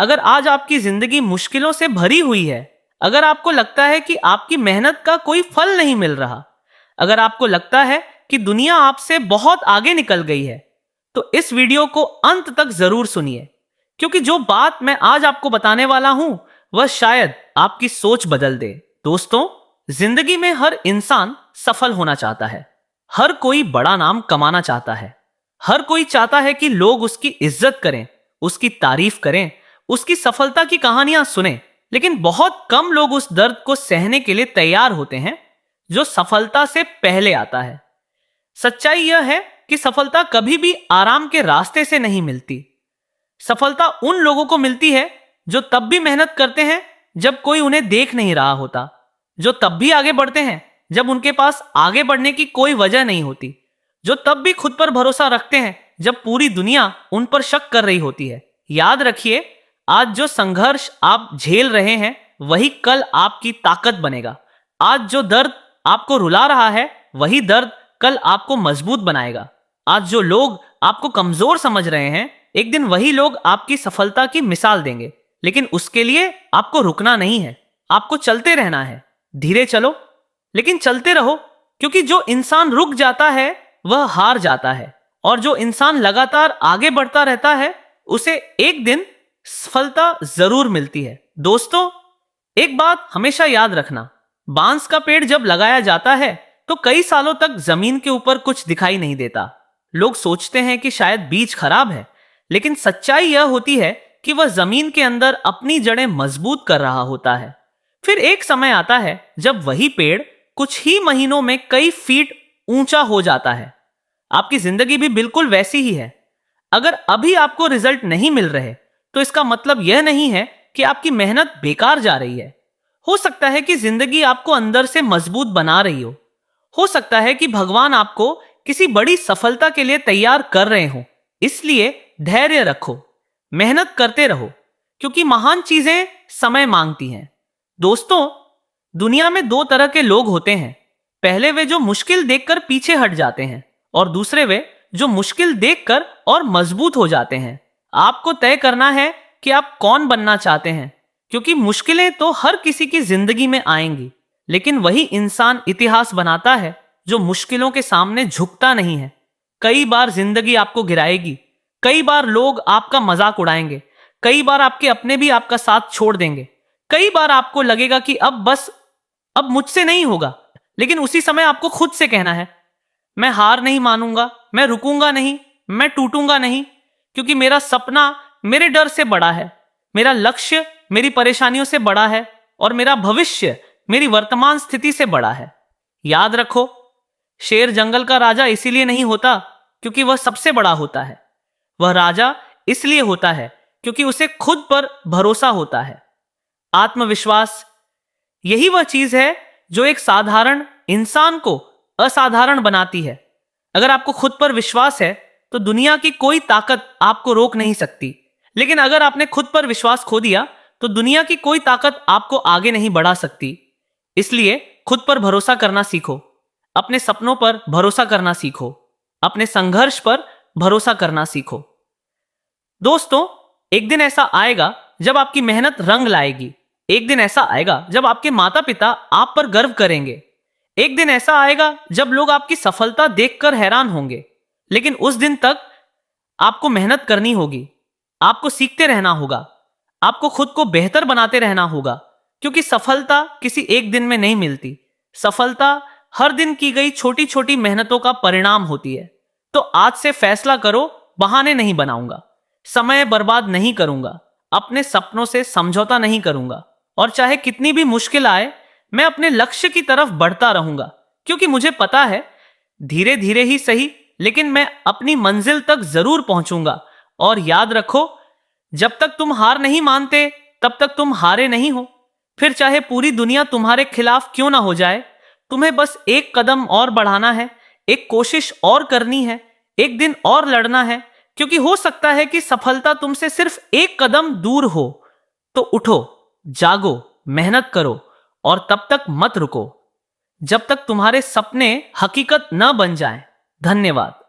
अगर आज आपकी जिंदगी मुश्किलों से भरी हुई है, अगर आपको लगता है कि आपकी मेहनत का कोई फल नहीं मिल रहा, अगर आपको लगता है कि दुनिया आपसे बहुत आगे निकल गई है, तो इस वीडियो को अंत तक जरूर सुनिए, क्योंकि जो बात मैं आज आपको बताने वाला हूं वह शायद आपकी सोच बदल दे। दोस्तों, जिंदगी में हर इंसान सफल होना चाहता है। हर कोई बड़ा नाम कमाना चाहता है। हर कोई चाहता है कि लोग उसकी इज्जत करें, उसकी तारीफ करें, उसकी सफलता की कहानियां सुने। लेकिन बहुत कम लोग उस दर्द को सहने के लिए तैयार होते हैं जो सफलता से पहले आता है। सच्चाई यह है कि सफलता कभी भी आराम के रास्ते से नहीं मिलती। सफलता उन लोगों को मिलती है जो तब भी मेहनत करते हैं जब कोई उन्हें देख नहीं रहा होता, जो तब भी आगे बढ़ते हैं जब उनके पास आगे बढ़ने की कोई वजह नहीं होती, जो तब भी खुद पर भरोसा रखते हैं जब पूरी दुनिया उन पर शक कर रही होती है। याद रखिए, आज जो संघर्ष आप झेल रहे हैं वही कल आपकी ताकत बनेगा। आज जो दर्द आपको रुला रहा है वही दर्द कल आपको मजबूत बनाएगा। आज जो लोग आपको कमजोर समझ रहे हैं, एक दिन वही लोग आपकी सफलता की मिसाल देंगे। लेकिन उसके लिए आपको रुकना नहीं है, आपको चलते रहना है। धीरे चलो, लेकिन चलते रहो, क्योंकि जो इंसान रुक जाता है वह हार जाता है, और जो इंसान लगातार आगे बढ़ता रहता है उसे एक दिन सफलता जरूर मिलती है। दोस्तों, एक बात हमेशा याद रखना, बांस का पेड़ जब लगाया जाता है तो कई सालों तक जमीन के ऊपर कुछ दिखाई नहीं देता। लोग सोचते हैं कि शायद बीज खराब है, लेकिन सच्चाई यह होती है कि वह जमीन के अंदर अपनी जड़ें मजबूत कर रहा होता है। फिर एक समय आता है जब वही पेड़ कुछ ही महीनों में कई फीट ऊंचा हो जाता है। आपकी जिंदगी भी बिल्कुल वैसी ही है। अगर अभी आपको रिजल्ट नहीं मिल रहे तो इसका मतलब यह नहीं है कि आपकी मेहनत बेकार जा रही है। हो सकता है कि जिंदगी आपको अंदर से मजबूत बना रही हो सकता है कि भगवान आपको किसी बड़ी सफलता के लिए तैयार कर रहे हो। इसलिए धैर्य रखो, मेहनत करते रहो, क्योंकि महान चीजें समय मांगती हैं। दोस्तों, दुनिया में दो तरह के लोग होते हैं। पहले वे जो मुश्किल देखकर पीछे हट जाते हैं, और दूसरे वे जो मुश्किल देखकर और मजबूत हो जाते हैं। आपको तय करना है कि आप कौन बनना चाहते हैं, क्योंकि मुश्किलें तो हर किसी की जिंदगी में आएंगी, लेकिन वही इंसान इतिहास बनाता है जो मुश्किलों के सामने झुकता नहीं है। कई बार जिंदगी आपको गिराएगी, कई बार लोग आपका मजाक उड़ाएंगे, कई बार आपके अपने भी आपका साथ छोड़ देंगे, कई बार आपको लगेगा कि अब मुझसे नहीं होगा। लेकिन उसी समय आपको खुद से कहना है, मैं हार नहीं मानूंगा, मैं रुकूंगा नहीं, मैं टूटूंगा नहीं, क्योंकि मेरा सपना मेरे डर से बड़ा है, मेरा लक्ष्य मेरी परेशानियों से बड़ा है, और मेरा भविष्य मेरी वर्तमान स्थिति से बड़ा है। याद रखो, शेर जंगल का राजा इसीलिए नहीं होता क्योंकि वह सबसे बड़ा होता है। वह राजा इसलिए होता है क्योंकि उसे खुद पर भरोसा होता है। आत्मविश्वास, यही वह चीज है जो एक साधारण इंसान को असाधारण बनाती है। अगर आपको खुद पर विश्वास है तो दुनिया की कोई ताकत आपको रोक नहीं सकती। लेकिन अगर आपने खुद पर विश्वास खो दिया तो दुनिया की कोई ताकत आपको आगे नहीं बढ़ा सकती। इसलिए खुद पर भरोसा करना सीखो, अपने सपनों पर भरोसा करना सीखो, अपने संघर्ष पर भरोसा करना सीखो। दोस्तों, एक दिन ऐसा आएगा जब आपकी मेहनत रंग लाएगी। एक दिन ऐसा आएगा जब आपके माता पिता आप पर गर्व करेंगे। एक दिन ऐसा आएगा जब लोग आपकी सफलता देखकर हैरान होंगे। लेकिन उस दिन तक आपको मेहनत करनी होगी, आपको सीखते रहना होगा, आपको खुद को बेहतर बनाते रहना होगा, क्योंकि सफलता किसी एक दिन में नहीं मिलती। सफलता हर दिन की गई छोटी छोटी मेहनतों का परिणाम होती है। तो आज से फैसला करो, बहाने नहीं बनाऊंगा, समय बर्बाद नहीं करूंगा, अपने सपनों से समझौता नहीं करूंगा, और चाहे कितनी भी मुश्किल आए मैं अपने लक्ष्य की तरफ बढ़ता रहूंगा, क्योंकि मुझे पता है धीरे धीरे ही सही, लेकिन मैं अपनी मंजिल तक जरूर पहुंचूंगा। और याद रखो, जब तक तुम हार नहीं मानते तब तक तुम हारे नहीं हो। फिर चाहे पूरी दुनिया तुम्हारे खिलाफ क्यों ना हो जाए, तुम्हें बस एक कदम और बढ़ाना है, एक कोशिश और करनी है, एक दिन और लड़ना है, क्योंकि हो सकता है कि सफलता तुमसे सिर्फ एक कदम दूर हो। तो उठो, जागो, मेहनत करो, और तब तक मत रुको जब तक तुम्हारे सपने हकीकत न बन जाएं। धन्यवाद।